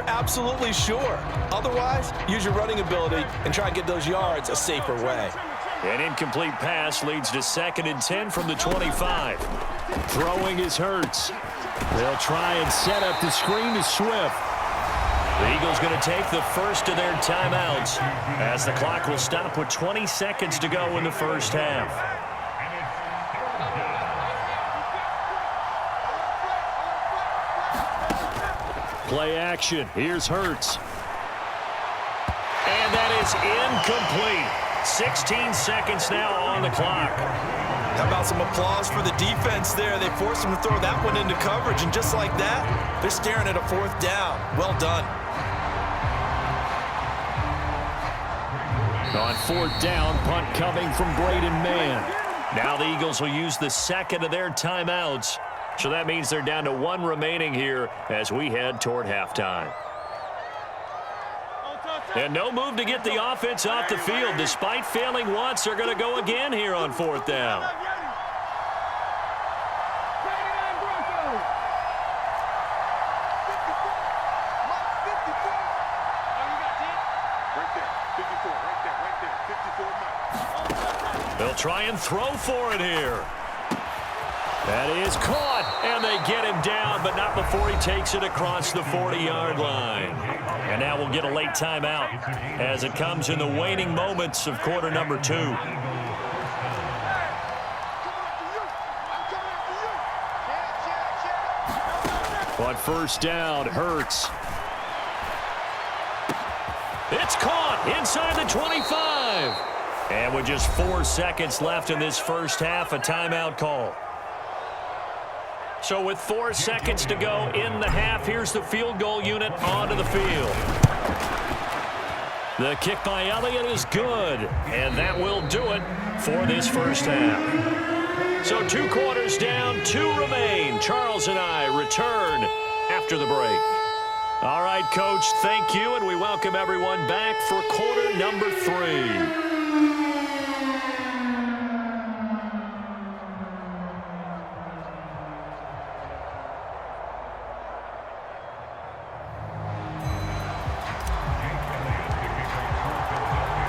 Absolutely sure. Otherwise, use your running ability and try and get those yards a safer way. An incomplete pass leads to 2nd and 10 from the 25. Throwing is Hurts. They'll try and set up the screen to Swift. The Eagles going to take the first of their timeouts as the clock will stop with 20 seconds to go in the first half. Play action. Here's Hurts. And that is incomplete. 16 seconds now on the clock. How about some applause for the defense there? They forced him to throw that one into coverage, and just like that, they're staring at a 4th down. Well done. On 4th down, punt coming from Braden Mann. Now the Eagles will use the 2nd of their timeouts. So that means they're down to 1 remaining here as we head toward halftime. And no move to get the offense off the field. Despite failing once, they're going to go again here on 4th down. They'll try and throw for it here. That is caught, and they get him down, but not before he takes it across the 40-yard line. And now we'll get a late timeout as it comes in the waning moments of quarter number 2. On 1st down, Hurts. It's caught inside the 25. And with just 4 seconds left in this first half, a timeout call. So with 4 seconds to go in the half, here's the field goal unit onto the field. The kick by Elliott is good, and that will do it for this first half. So 2 quarters down, 2 remain. Charles and I return after the break. All right, Coach, thank you, and we welcome everyone back for quarter number 3.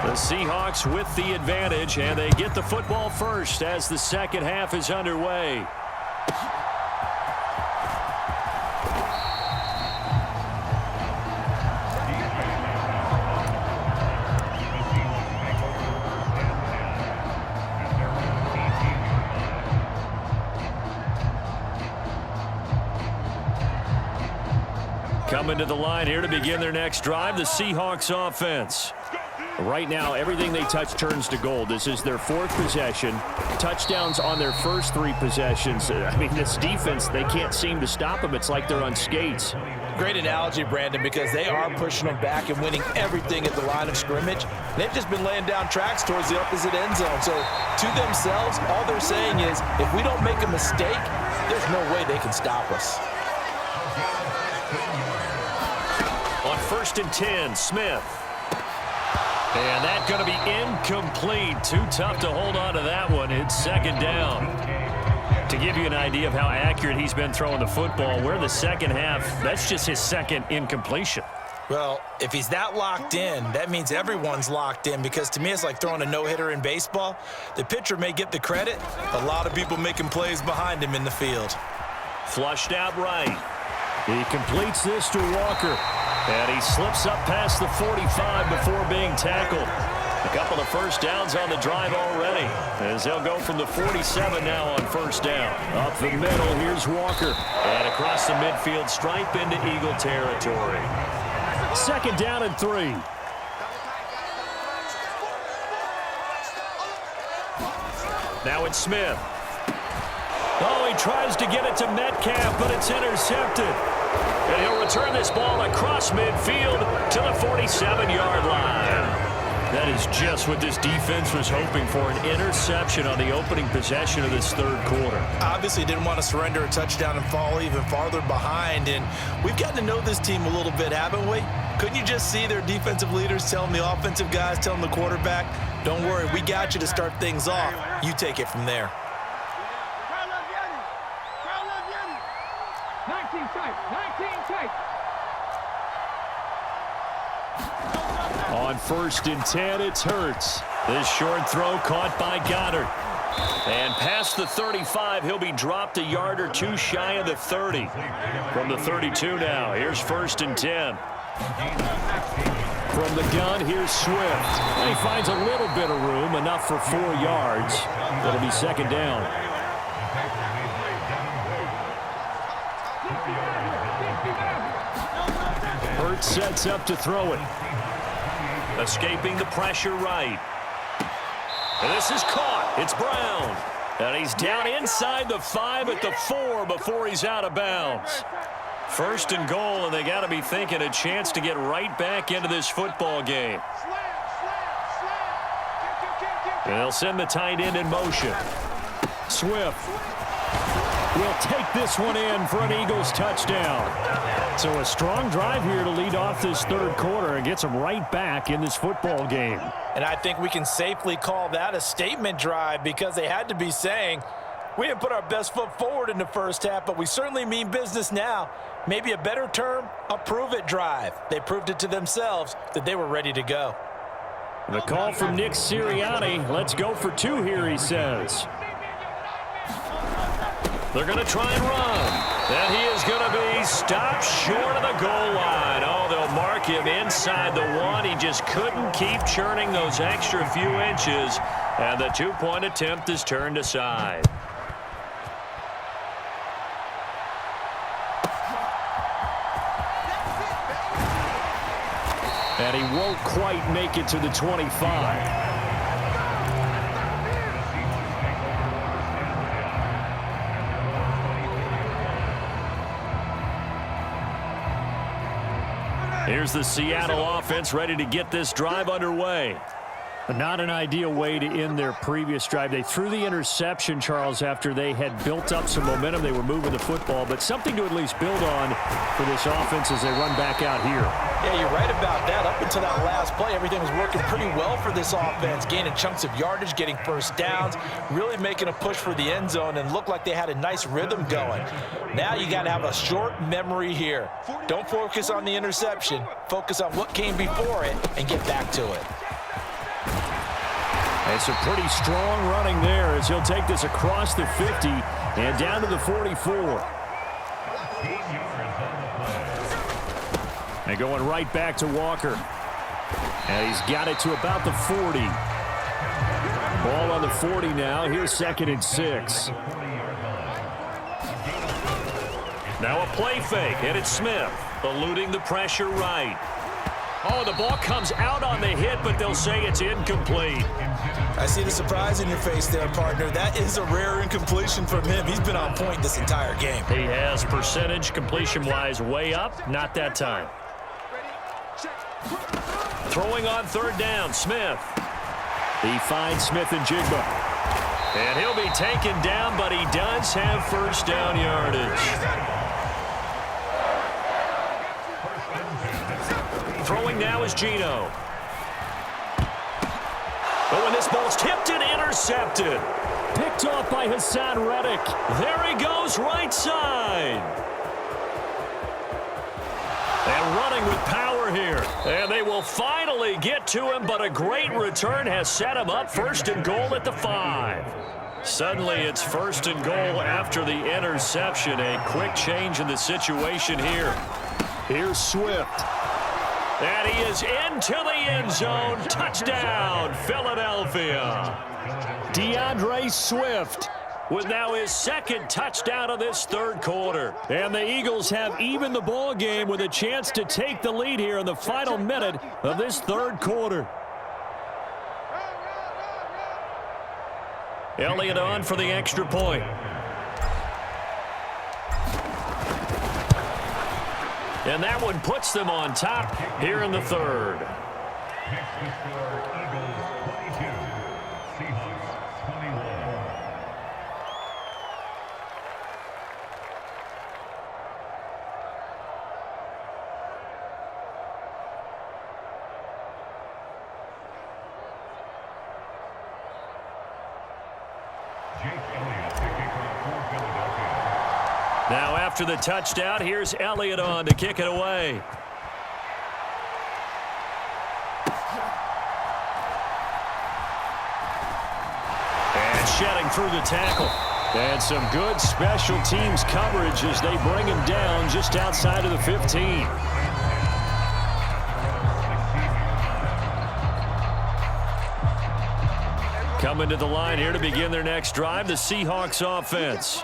The Seahawks with the advantage, and they get the football first as the second half is underway. Coming to the line here to begin their next drive, the Seahawks offense. Right now, everything they touch turns to gold. This is their 4th possession. Touchdowns on their first 3 possessions. I mean, this defense, they can't seem to stop them. It's like they're on skates. Great analogy, Brandon, because they are pushing them back and winning everything at the line of scrimmage. They've just been laying down tracks towards the opposite end zone. So to themselves, all they're saying is, if we don't make a mistake, there's no way they can stop us. On 1st and 10, Smith. And that's going to be incomplete. Too tough to hold on to that one. It's 2nd down. To give you an idea of how accurate he's been throwing the football, we're in the second half. That's just his 2nd incompletion. Well, if he's that locked in, that means everyone's locked in, because to me it's like throwing a no-hitter in baseball. The pitcher may get the credit. A lot of people making plays behind him in the field. Flushed out right. He completes this to Walker. And he slips up past the 45 before being tackled. A couple of first downs on the drive already, as they'll go from the 47 now on 1st down. Up the middle, here's Walker. And across the midfield stripe into Eagle territory. 2nd down and 3. Now it's Smith. Oh, he tries to get it to Metcalf, but it's intercepted. And he'll return this ball across midfield to the 47-yard line. That is just what this defense was hoping for, an interception on the opening possession of this 3rd quarter. Obviously didn't want to surrender a touchdown and fall even farther behind. And we've gotten to know this team a little bit, haven't we? Couldn't you just see their defensive leaders telling the offensive guys, telling the quarterback, don't worry, we got you to start things off. You take it from there. 19 tight. On 1st and 10, it's Hurts. This short throw caught by Goddard. And past the 35, he'll be dropped a yard or two shy of the 30. From the 32 now, here's 1st and 10. From the gun, here's Swift. And he finds a little bit of room, enough for 4 yards. It'll be 2nd down. Hurts sets up to throw it. Escaping the pressure right. And this is caught. It's Brown. And he's down inside the 5 at the 4 before he's out of bounds. 1st and goal, and they got to be thinking a chance to get right back into this football game. And they'll send the tight end in motion. Swift will take this one in for an Eagles touchdown. So a strong drive here to lead off this 3rd quarter and gets them right back in this football game. And I think we can safely call that a statement drive because they had to be saying, we didn't put our best foot forward in the 1st half, but we certainly mean business now. Maybe a better term, a prove-it drive. They proved it to themselves that they were ready to go. The call from Nick Sirianni. Let's go for 2 here, he says. They're going to try and run. And he is going to be stopped short of the goal line. Oh, they'll mark him inside the 1. He just couldn't keep churning those extra few inches. And the 2-point attempt is turned aside. And he won't quite make it to the 25. Here's the Seattle offense ready to get this drive underway. Not an ideal way to end their previous drive. They threw the interception, Charles, after they had built up some momentum. They were moving the football, but something to at least build on for this offense as they run back out here. Yeah, you're right about that. Up until that last play, everything was working pretty well for this offense, gaining chunks of yardage, getting 1st downs, really making a push for the end zone, and looked like they had a nice rhythm going. Now you got to have a short memory here. Don't focus on the interception. Focus on what came before it and get back to it. And some pretty strong running there as he'll take this across the 50 and down to the 44. And going right back to Walker. And he's got it to about the 40. Ball on the 40 now. Here's 2nd and 6. Now a play fake, and it's Smith eluding the pressure right. Oh, the ball comes out on the hit, but they'll say it's incomplete. I see the surprise in your face there, partner. That is a rare incompletion from him. He's been on point this entire game. He has percentage completion-wise way up. Not that time. Throwing on 3rd down, Smith. He finds Smith and Jigba. And he'll be taken down, but he does have 1st down yardage. Throwing now is Geno. Oh, and this ball's tipped and intercepted. Picked off by Hassan Reddick. There he goes, right side. And running with power here. And they will finally get to him, but a great return has set him up 1st and goal at the 5. Suddenly it's 1st and goal after the interception. A quick change in the situation here. Here's Swift. And he is into the end zone. Touchdown, Philadelphia. DeAndre Swift with now his 2nd touchdown of this 3rd quarter. And the Eagles have evened the ball game with a chance to take the lead here in the final minute of this 3rd quarter. Elliott on for the extra point. And that one puts them on top here in the 3rd. Now after the touchdown, here's Elliott on to kick it away. ricocheting through the tackle. And some good special teams coverage as they bring him down just outside of the 15. Coming to the line here to begin their next drive, the Seahawks offense.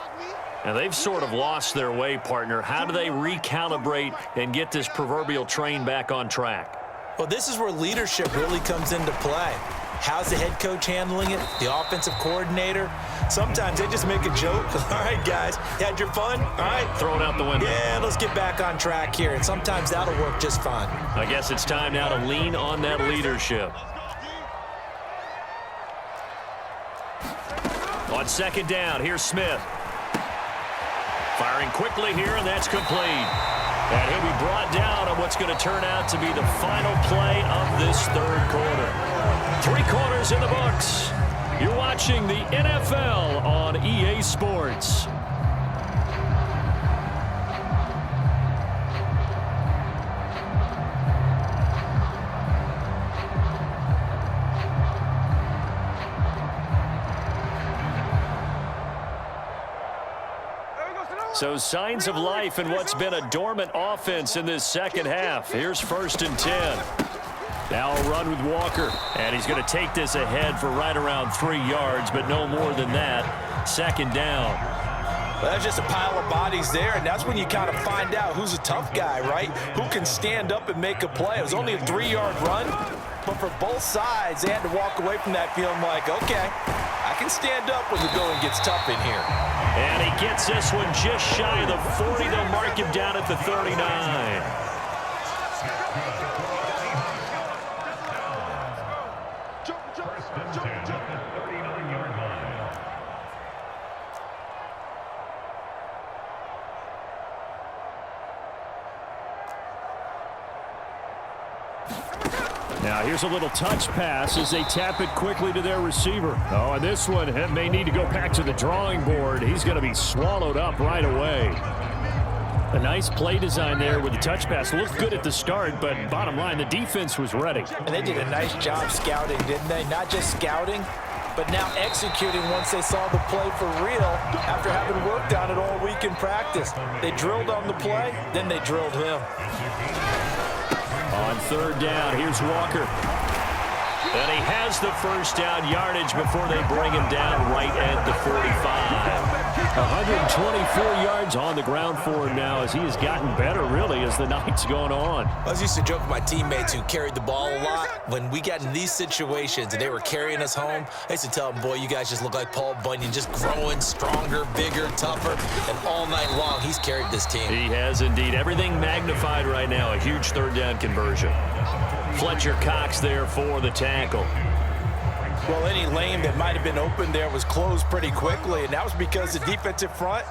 And they've sort of lost their way, partner. How do they recalibrate and get this proverbial train back on track? Well, this is where leadership really comes into play. How's the head coach handling it? The offensive coordinator? Sometimes they just make a joke. All right, guys, you had your fun? All right. Throw it out the window. Yeah, let's get back on track here. And sometimes that'll work just fine. I guess it's time now to lean on that leadership. On second down, here's Smith. Firing quickly here, and that's complete. And he'll be brought down on what's going to turn out to be the final play of this third quarter. 3 quarters in the books. You're watching the NFL on EA Sports. So signs of life in what's been a dormant offense in this second half. Here's 1st and 10. Now a run with Walker. And he's going to take this ahead for right around 3 yards, but no more than that. 2nd down. Well, that's just a pile of bodies there, and that's when you kind of find out who's a tough guy, right? Who can stand up and make a play. It was only a 3-yard run, but for both sides, they had to walk away from that feeling like, okay, I can stand up when the going gets tough in here. And he gets this one just shy of the 40. They'll mark him down at the 39. Now here's a little touch pass as they tap it quickly to their receiver. Oh, and this one may need to go back to the drawing board. He's going to be swallowed up right away. A nice play design there with the touch pass. Looked good at the start, but bottom line, the defense was ready. And they did a nice job scouting, didn't they? Not just scouting, but now executing once they saw the play for real after having worked on it all week in practice. They drilled on the play, then they drilled him. On 3rd down, here's Walker. And he has the 1st down yardage before they bring him down right at the 45. 124 yards on the ground for him now as he has gotten better, really, as the night's gone on. I was used to joke with my teammates who carried the ball a lot. When we got in these situations and they were carrying us home, I used to tell them, boy, you guys just look like Paul Bunyan, just growing stronger, bigger, tougher. And all night long, he's carried this team. He has indeed. Everything magnified right now. A huge 3rd down conversion. Fletcher Cox there for the tackle. Well, any lane that might have been open there was closed pretty quickly, and that was because the defensive front,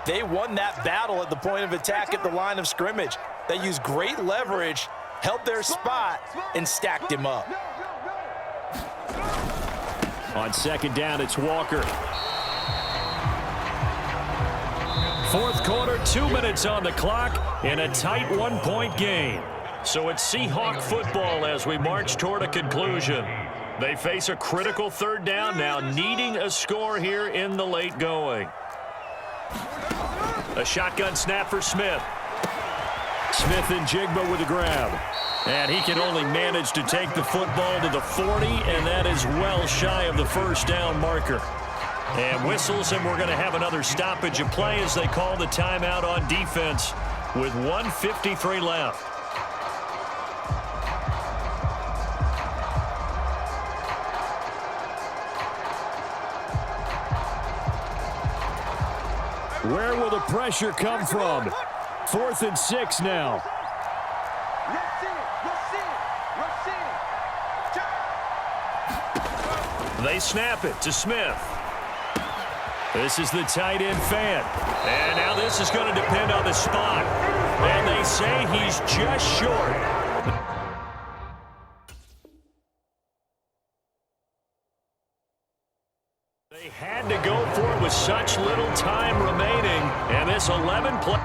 they won that battle at the point of attack at the line of scrimmage. They used great leverage, held their spot, and stacked him up. On 2nd down, it's Walker. 4th quarter, 2 minutes on the clock, in a tight 1-point game. So it's Seahawk football as we march toward a conclusion. They face a critical 3rd down now, needing a score here in the late going. A shotgun snap for Smith. Smith and Jigba with a grab. And he can only manage to take the football to the 40, and that is well shy of the 1st down marker. And whistles, and we're going to have another stoppage of play as they call the timeout on defense with 1:53 left. Where will the pressure come from? 4th and 6 now. They snap it to Smith. This is the tight end fan. And now this is going to depend on the spot. And they say he's just short. They had to go for it with such little time remaining. And this 11 play.